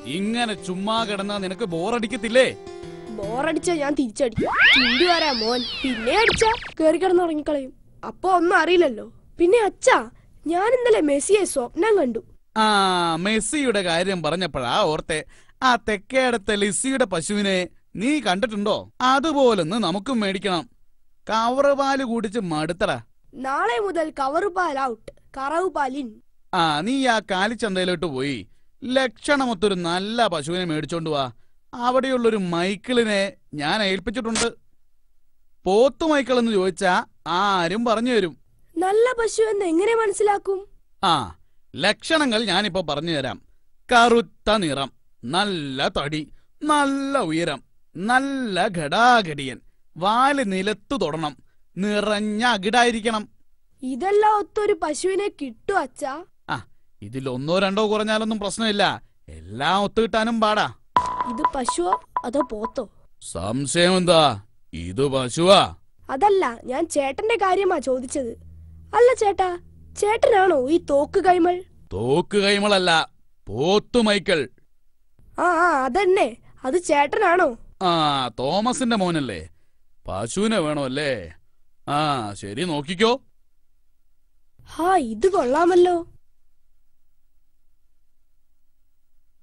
ഇങ്ങനെ ചുമ്മാ കിടന്നാ നിനക്ക് ബോറടിക്കത്തില്ലേ? ബോറടിച്ചാ ഞാൻ തിരിച്ചടിക്കും. ചിണ്ടു വരാ മോൻ, പിന്നെ അടിച്ചാ കേറി കിടന്ന് ഉറങ്ങിക്കളയും. അപ്പൊ ഒന്നും അറിയില്ലല്ലോ. പിന്നെ അച്ഛാ, ഞാൻ ഇന്നലെ മെസ്സിയെ സ്വപ്നം കണ്ടു. ആ, മെസ്സിയുടെ കാര്യം പറഞ്ഞപ്പോഴാ ഓർത്തെ. ആ തെക്കേടത്തെ ലിസിയുടെ പശുവിനെ നീ കണ്ടിട്ടുണ്ടോ? അതുപോലൊന്ന് നമുക്കും മേടിക്കണം. കവറ് പാല് കുടിച്ച് മടുത്തടാ. നാളെ മുതൽ കവറ് പാൽ ഔട്ട്, കറവ് പാലിൻ. ആ, നീ ആ കാലിച്ചന്തയിലോട്ട് പോയി ലക്ഷണമൊത്തൊരു നല്ല പശുവിനെ മേടിച്ചോണ്ട് വാ. അവിടെയുള്ളൊരു മൈക്കിളിനെ ഞാൻ ഏൽപ്പിച്ചിട്ടുണ്ട്. പോത്തു മൈക്കിൾ എന്ന് ചോദിച്ചാ ആരും പറഞ്ഞു തരും. നല്ല പശു എന്ന് എങ്ങനെ മനസ്സിലാക്കും? ആ, ലക്ഷണങ്ങൾ ഞാനിപ്പോ പറഞ്ഞു തരാം. കറുത്ത നിറം, നല്ല തടി, നല്ല ഉയരം, നല്ല ഘടാഘടിയൻ, വാല് നിലത്തു തൊടണം, നിറഞ്ഞ അകിടായിരിക്കണം. ഇതെല്ലാം ഒത്തൊരു പശുവിനെ കിട്ടു അച്ഛാ? ആ, ഇതിലൊന്നോ രണ്ടോ കുറഞ്ഞാലൊന്നും പ്രശ്നമില്ല. എല്ലാം ഒത്തുകിട്ടാനും പാടാ. ഇത് പശുവോ അതോ പോത്തോ? സംശയം എന്താ? ഇത് പശുവാ. അതല്ല, ഞാൻ ചേട്ടന്റെ കാര്യമാ ചോദിച്ചത്. അല്ല ചേട്ടാ, ചേട്ടനാണോ ഈ തോക്ക് കൈമൾ? തോക്ക് കൈമളല്ല, പോത്തു മൈക്കിൾ. ആ അതന്നെ, അത് ചേട്ടനാണോ? ആ, തോമസിന്റെ മോനല്ലേ? പശുവിനെ വേണോ അല്ലേ? ആ, ശരി, നോക്കിക്കോ. ഹാ, ഇത് കൊള്ളാമല്ലോ.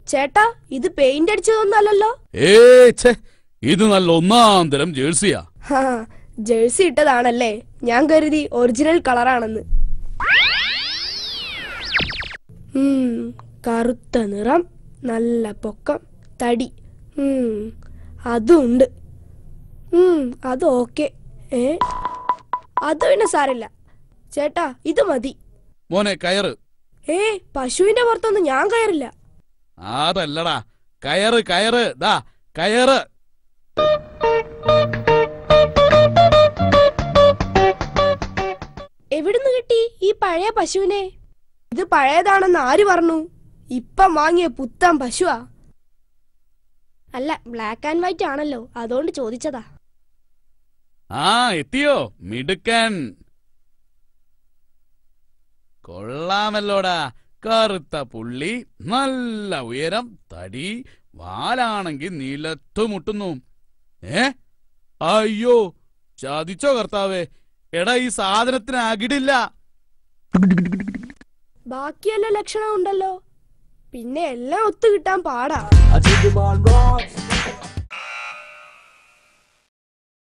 ചേട്ടാ, ഇത് പെയിന്റ് അടിച്ചതൊന്നല്ലോ? ഇത് നല്ല ഒന്നാം തരം ജേഴ്സിയാ. ഹാ, ജേഴ്സി ഇട്ടതാണല്ലേ? ഞാൻ കരുതി ഒറിജിനൽ കളറാണെന്ന്. കറുത്ത നിറം, നല്ല പൊക്കം, തടി, അതുണ്ട്. അത് ഓക്കെ. അത് പിന്നെ സാരില്ല. ചേട്ടാ, ഇത് മതി. മോനെ, കയറ്. പശുവിന്റെ പുറത്തൊന്നും ഞാൻ കയറില്ല. അതല്ലടാ, കയറ് കയറ്, ദാ കയറ്. എവിടുന്ന് കിട്ടി ഈ പഴയ പശുവിനെ? ഇത് പഴയതാണെന്ന് ആര് പറഞ്ഞു? ഇപ്പം വാങ്ങിയ പുത്തൻ പശുവാ. അല്ല, ബ്ലാക്ക് ആൻഡ് വൈറ്റ് ആണല്ലോ, അതുകൊണ്ട് ചോദിച്ചതാ. ആ, എത്തിയോ? മിടുക്കൻ. കൊള്ളാമല്ലോടാ. കറുത്ത പുള്ളി, നല്ല ഉയരം, തടി, വാലാണെങ്കിൽ നിലത്തു മുട്ടുന്നു. അയ്യോ, ചതിച്ചോ കർത്താവേ. എടാ, ഈ സാധനത്തിന് അകിടില്ല. ബാക്കിയെല്ലാം ലക്ഷണം ഉണ്ടല്ലോ, പിന്നെ എല്ലാം ഒത്തു കിട്ടാൻ പാടാ.